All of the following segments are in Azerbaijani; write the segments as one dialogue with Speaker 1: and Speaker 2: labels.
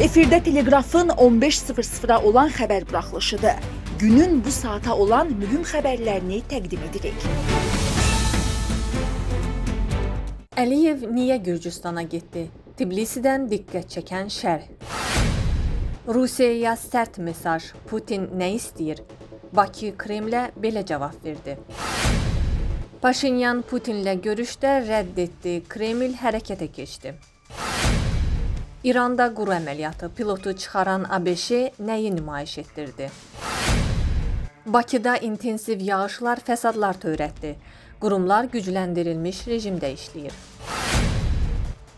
Speaker 1: Efirde Telegrafın 15:00-a olan xəbər buraxılışıdır. Günün bu saata olan mühüm xəbərlərini təqdim edirik.
Speaker 2: Əliyev niyə Gürcüstana getdi? Tbilisidən diqqət çəkən şərh. Rusiyaya sərt mesaj. Putin nə istəyir? Bakı Kremlə belə cavab verdi. Paşinyan Putinlə görüşdə rədd etdi. Kreml hərəkətə keçdi. İranda quru əməliyyatı pilotu çıxaran ABŞ nəyi nümayiş etdirdi? Bakıda intensiv yağışlar fəsadlar törətdi. Qurumlar gücləndirilmiş rejimdə işləyir.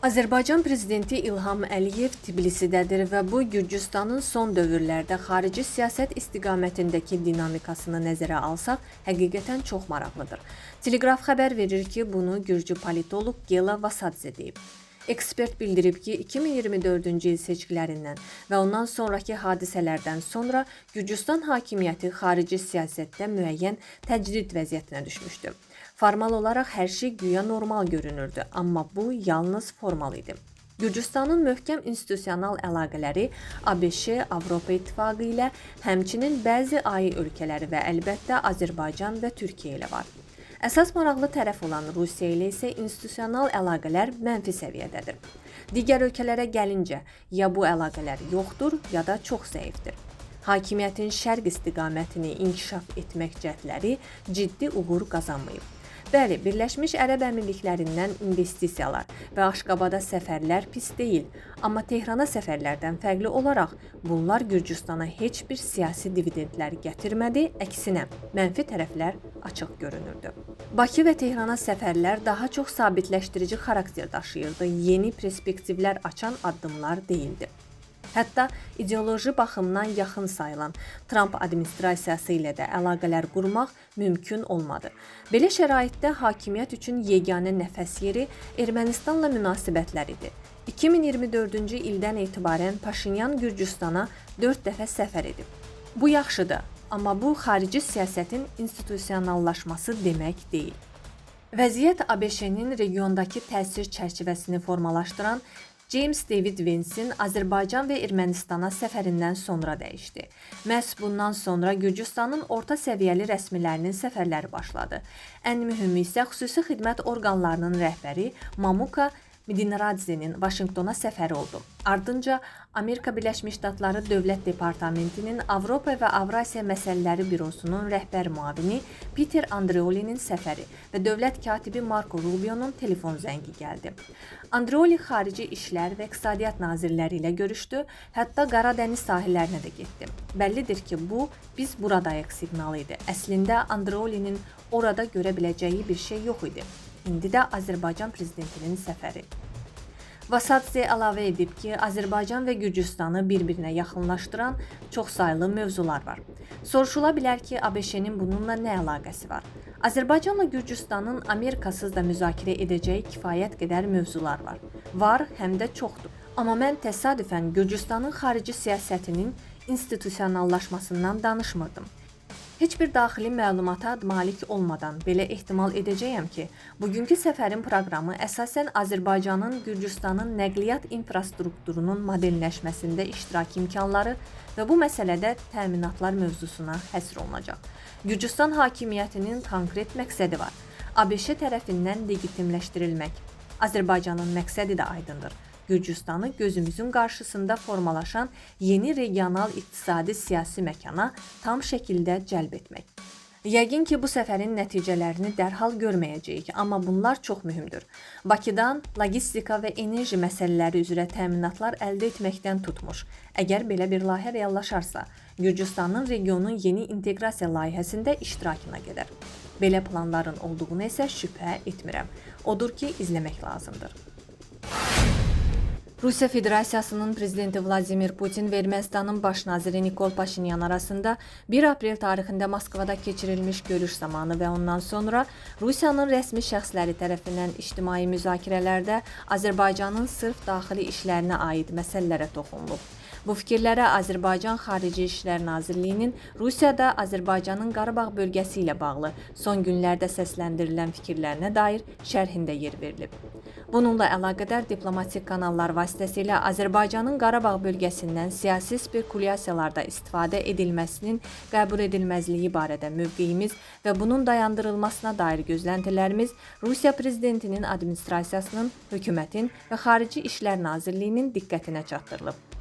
Speaker 2: Azərbaycan prezidenti İlham Əliyev Tbilisidədir və bu Gürcüstanın son dövrlərdə xarici siyasət istiqamətindəki dinamikasını nəzərə alsaq, həqiqətən çox maraqlıdır. Telegraf xəbər verir ki, bunu Gürcü politoloq Gela Vasadze deyib. Ekspert bildirib ki, 2024-cü il seçkilərindən və ondan sonraki hadisələrdən sonra Gürcüstan hakimiyyəti xarici siyasətdə müəyyən təcrid vəziyyətinə düşmüşdü. Formal olaraq hər şey güya normal görünürdü, amma bu yalnız formal idi. Gürcüstanın möhkəm institusional əlaqələri ABŞ, Avropa İttifaqı ilə, həmçinin bəzi AI ölkələri və əlbəttə Azərbaycan və Türkiyə ilə var. Əsas maraqlı tərəf olan Rusiya ilə isə institusional əlaqələr mənfi səviyyədədir. Digər ölkələrə gəlincə, ya bu əlaqələr yoxdur, ya da çox zəifdir. Hakimiyyətin şərq istiqamətini inkişaf etmək cəhdləri ciddi uğur qazanmayıb. Bəli, Birləşmiş Ərəb Əmirliklərindən investisiyalar və Aşqabada səfərlər pis deyil, amma Tehrana səfərlərdən fərqli olaraq bunlar Gürcüstana heç bir siyasi dividendlər gətirmədi, əksinə mənfi tərəflər açıq görünürdü. Bakı və Tehrana səfərlər daha çox sabitləşdirici xarakter daşıyırdı, yeni perspektivlər açan addımlar deyildi. Hətta ideoloji baxımdan yaxın sayılan Trump administrasiyası ilə də əlaqələr qurmaq mümkün olmadı. Belə şəraitdə hakimiyyət üçün yeganə nəfəs yeri Ermənistanla münasibətlər idi. 2024-cü ildən etibarən Paşinyan Gürcüstana 4 dəfə səfər edib. Bu yaxşıdır, amma bu xarici siyasətin institusionallaşması demək deyil. Vəziyyət ABŞ-nin regiondakı təsir çərçivəsini formalaşdıran James David Vance'in Azərbaycan və Ermənistana səfərindən sonra dəyişdi. Məhz bundan sonra Gürcüstanın orta səviyyəli rəsmilərinin səfərləri başladı. Ən mühümü isə xüsusi xidmət orqanlarının rəhbəri Mamuka Midinradzenin Vaşinqtona səfəri oldu. Ardınca Amerika Birləşmiş Ştatları Dövlət Departamentinin Avropa və Avrasiya Məsələləri Bürosunun rəhbər müavini Peter Andreoli'nin səfəri və dövlət katibi Marco Rubio'nun telefon zəngi gəldi. Andreoli xarici işlər və iqtisadiyyat nazirləri ilə görüşdü, hətta Qara dəniz sahillərinə də getdi. Bəllidir ki, bu biz buradayıq siqnalı idi. Əslində Andreoli'nin orada görə biləcəyi bir şey yox idi. İndi də Azərbaycan prezidentinin səfəri. Vasadze əlavə edib ki, Azərbaycan və Gürcüstanı bir-birinə yaxınlaşdıran çoxsaylı mövzular var. Soruşula bilər ki, ABŞ-nin bununla nə əlaqəsi var? Azərbaycanla Gürcüstanın Amerikasız da müzakirə edəcəyi kifayət qədər mövzular var. Var, həm də çoxdur. Amma mən təsadüfən Gürcüstanın xarici siyasətinin institusionallaşmasından danışmırdım. Heç bir daxili məlumata malik olmadan belə ehtimal edəcəyəm ki, bugünkü səfərin proqramı əsasən Azərbaycanın Gürcüstanın nəqliyyat infrastrukturunun modelləşməsində iştirak imkanları və bu məsələdə təminatlar mövzusuna həsr olunacaq. Gürcüstan hakimiyyətinin konkret məqsədi var. ABŞ tərəfindən legitimləşdirilmək. Azərbaycanın məqsədi də aydındır. Gürcüstanı gözümüzün qarşısında formalaşan yeni regional iqtisadi siyasi məkana tam şəkildə cəlb etmək. Yəqin ki, bu səfərin nəticələrini dərhal görməyəcəyik, amma bunlar çox mühümdür. Bakıdan logistika və enerji məsələləri üzrə təminatlar əldə etməkdən tutmuş. Əgər belə bir layihə reallaşarsa, Gürcüstanın regionun yeni inteqrasiya layihəsində iştirakına gedər. Belə planların olduğunu isə şübhə etmirəm. Odur ki, izləmək lazımdır. Rusiya Federasiyasının prezidenti Vladimir Putin və Ermənistanın baş naziri Nikol Paşinyan arasında 1 aprel tarixində Moskvada keçirilmiş görüş zamanı və ondan sonra Rusiyanın rəsmi şəxsləri tərəfindən ictimai müzakirələrdə Azərbaycanın sırf daxili işlərinə aid məsələlərə toxunulub. Bu fikirlərə Azərbaycan Xarici İşlər Nazirliyinin Rusiyada Azərbaycanın Qarabağ bölgəsi ilə bağlı son günlərdə səsləndirilən fikirlərinə dair şərhində yer verilib. Bununla əlaqədar diplomatik kanallar vasitəsilə Azərbaycanın Qarabağ bölgəsindən siyasi spekulyasiyalarda istifadə edilməsinin qəbul edilməzliyi barədə mövqeyimiz və bunun dayandırılmasına dair gözləntilərimiz Rusiya prezidentinin administrasiyasının, hökumətin və Xarici İşlər Nazirliyinin diqqətinə çatdırılıb.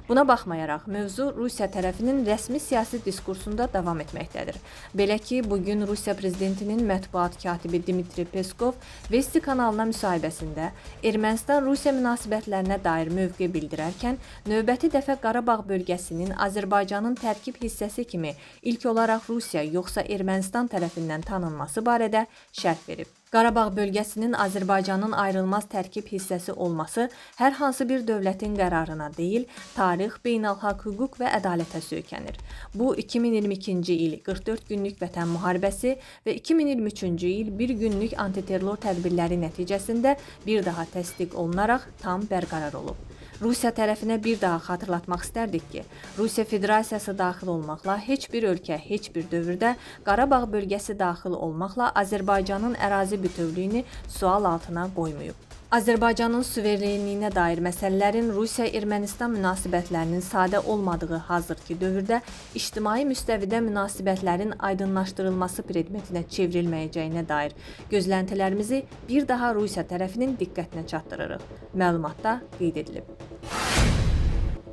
Speaker 2: Buna baxmayaraq, mövzu Rusiya tərəfinin rəsmi siyasi diskursunda davam etməkdədir. Belə ki, bugün Rusiya prezidentinin mətbuat katibi Dmitri Peskov Vesti kanalına müsahibəsində Ermənistan-Rusiya münasibətlərinə dair mövqe bildirərkən, növbəti dəfə Qarabağ bölgəsinin Azərbaycanın tərkib hissəsi kimi ilk olaraq Rusiya yoxsa Ermənistan tərəfindən tanınması barədə şərh verib. Qarabağ bölgəsinin Azərbaycanın ayrılmaz tərkib hissəsi olması hər hansı bir dövlətin qərarına deyil, tarix, beynəlxalq hüquq və ədalətə söykənir. Bu, 2022-ci il 44 günlük vətən müharibəsi və 2023-cü il 1 günlük antiterror tədbirləri nəticəsində bir daha təsdiq olunaraq tam bərqərar olub. Rusiya tərəfinə bir daha xatırlatmaq istərdik ki, Rusiya Federasiyası daxil olmaqla heç bir ölkə, heç bir dövrdə Qarabağ bölgəsi daxil olmaqla Azərbaycanın ərazi bütövlüyünü sual altına qoymayıb. Azərbaycanın suverenliyinə dair məsələlərin Rusiya-Ermənistan münasibətlərinin sadə olmadığı hazırki dövrdə ictimai müstəvidə münasibətlərin aydınlaşdırılması predmetinə çevrilməyəcəyinə dair gözləntilərimizi bir daha Rusiya tərəfinin diqqətinə çatdırırıq. Məlumatda qeyd edilib.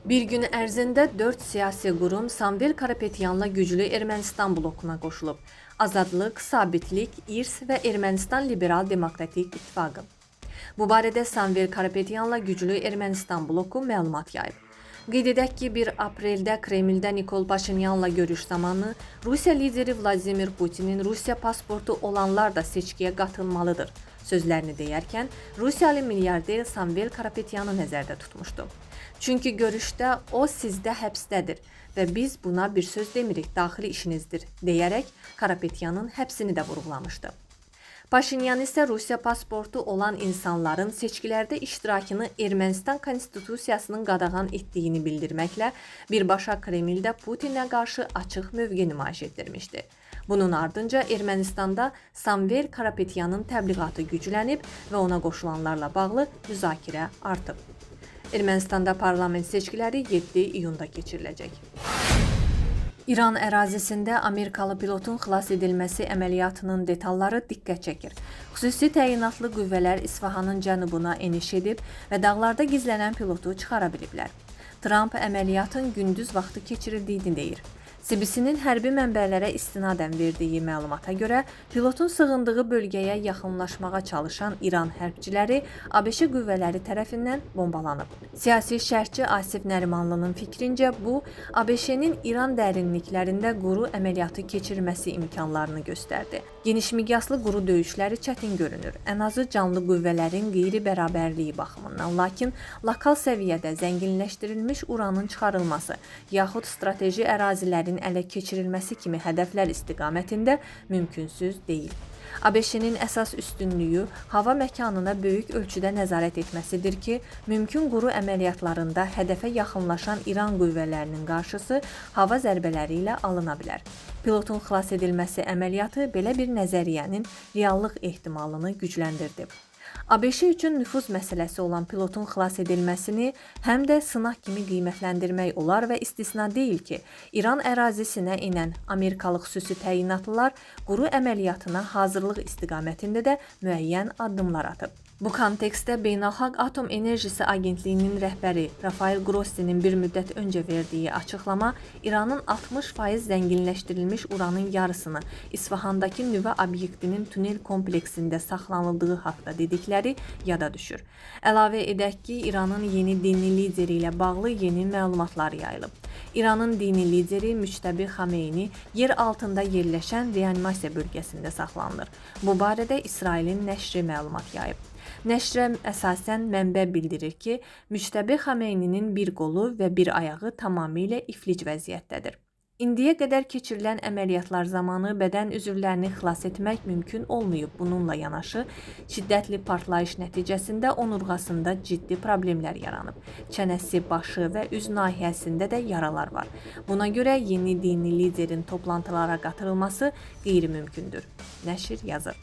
Speaker 2: Bir gün ərzində 4 siyasi qurum Samvel Karapetyanla güclü Ermənistan blokuna qoşulub. Azadlıq, Sabitlik, İrs və Ermənistan Liberal Demokratik İttifaqı. Bu barədə Samvel Karapetyanla güclü Ermənistan bloku məlumat yayıb. Qeyd edək ki, 1 apreldə Kremldə Nikol Paşinyanla görüş zamanı Rusiya lideri Vladimir Putinin Rusiya pasportu olanlar da seçkiyə qatılmalıdır sözlərini deyərkən Rusiyalı milyarder Samvel Karapetyanı nəzərdə tutmuşdu. Çünki görüşdə o sizdə həbsdədir və biz buna bir söz demirik, daxili işinizdir deyərək Karapetyanın həbsini də vurğulamışdı. Paşinyan isə Rusiya pasportu olan insanların seçkilərdə iştirakını Ermənistan konstitusiyasının qadağan etdiyini bildirməklə birbaşa Kremldə Putinə qarşı açıq mövqe nümayiş etdirmişdi. Bunun ardınca Ermənistanda Samvel Karapetyanın təbliğatı güclənib və ona qoşulanlarla bağlı müzakirə artıb. Ermənistanda parlament seçkiləri 7 iyunda keçiriləcək. İran ərazisində Amerikalı pilotun xilas edilməsi əməliyyatının detalları diqqət çəkir. Xüsusi təyinatlı qüvvələr İsfahanın cənubuna eniş edib və dağlarda gizlənən pilotu çıxara biliblər. Trump əməliyyatın gündüz vaxtı keçirildiyini deyir. CBC-nin hərbi mənbələrə istinadən verdiyi məlumata görə, pilotun sığındığı bölgəyə yaxınlaşmağa çalışan İran hərbçiləri ABŞ qüvvələri tərəfindən bombalanıb. Siyasi şərhçi Asif Nərimanlının fikrincə, bu, ABŞ-nin İran dərinliklərində quru əməliyyatı keçirməsi imkanlarını göstərdi. Geniş miqyaslı quru döyüşləri çətin görünür, ən azı canlı qüvvələrin qeyri-bərabərliyi baxımından, lakin lokal səviyyədə zənginləşdirilmiş uranın çıxarılması, yaxud strateji ərazilərin ələ keçirilməsi kimi hədəflər istiqamətində mümkünsüz deyil. ABŞ-nin əsas üstünlüyü hava məkanına böyük ölçüdə nəzarət etməsidir ki, mümkün quru əməliyyatlarında hədəfə yaxınlaşan İran qüvvələrinin qarşısı hava zərbələri ilə alına bilər. Pilotun xilas edilməsi əməliyyatı belə bir nəzəriyyənin reallıq ehtimalını gücləndirdi. ABŞ üçün nüfuz məsələsi olan pilotun xilas edilməsini həm də sınaq kimi qiymətləndirmək olar və istisna deyil ki, İran ərazisinə enən Amerikalı xüsusi təyinatlılar quru əməliyyatına hazırlıq istiqamətində də müəyyən addımlar atıb. Bu kontekstdə Beynəlxalq Atom Enerjisi Agentliyinin rəhbəri Rafael Grossinin bir müddət öncə verdiyi açıqlama İranın 60% zənginləşdirilmiş uranın yarısını İsfahandakı nüvə obyektinin tunel kompleksində saxlanıldığı haqda dedikləri yada düşür. Əlavə edək ki, İranın yeni dini lideri ilə bağlı yeni məlumatlar yayılıb. İranın dini lideri Müçtəbi Xameyni yer altında yerləşən reanimasiya bölgəsində saxlanılır. Bu barədə İsrailin nəşri məlumat yayıb. Nəşrə əsasən mənbə bildirir ki, Müçtəbi Xameyninin bir qolu və bir ayağı tamamilə iflic vəziyyətdədir. İndiyə qədər keçirilən əməliyyatlar zamanı bədən üzvlərini xilas etmək mümkün olmayıb. Bununla yanaşı, şiddətli partlayış nəticəsində onurğasında ciddi problemlər yaranıb. Çənəsi, başı və üz nahiyəsində də yaralar var. Buna görə yeni dini liderin toplantılara qatılması qeyri-mümkündür, nəşr yazır.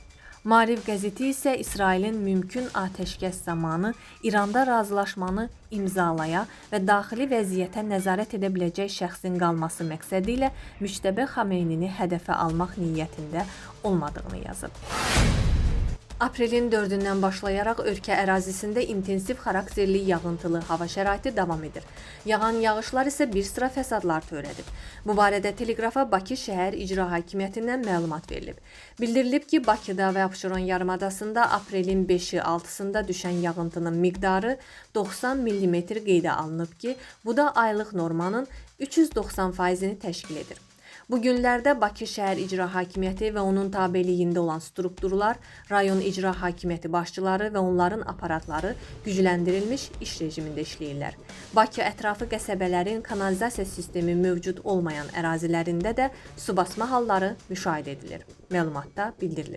Speaker 2: Maariv qəzeti isə İsrailin mümkün atəşkəs zamanı İranda razılaşmanı imzalaya və daxili vəziyyətə nəzarət edə biləcək şəxsin qalması məqsədi ilə Müçtəbə Xameynini hədəfə almaq niyyətində olmadığını yazıb. Aprelin 4-dən başlayaraq ölkə ərazisində intensiv xarakterli yağıntılı hava şəraiti davam edir. Yağan yağışlar isə bir sıra fəsadlar törədib. Bu barədə Teleqrafa Bakı Şəhər İcra Hakimiyyətindən məlumat verilib. Bildirilib ki, Bakıda və Abşeron yarımadasında aprelin 5-i 6-sında düşən yağıntının miqdarı 90 mm qeydə alınıb ki, bu da aylıq normanın 390%-ni təşkil edir. Bu günlərdə Bakı Şəhər İcra Hakimiyyəti və onun tabeliyində olan strukturlar, rayon icra hakimiyyəti başçıları və onların aparatları gücləndirilmiş iş rejimində işləyirlər. Bakı ətrafı qəsəbələrin kanalizasiya sistemi mövcud olmayan ərazilərində də su basma halları müşahidə edilir. Məlumatda bildirilib.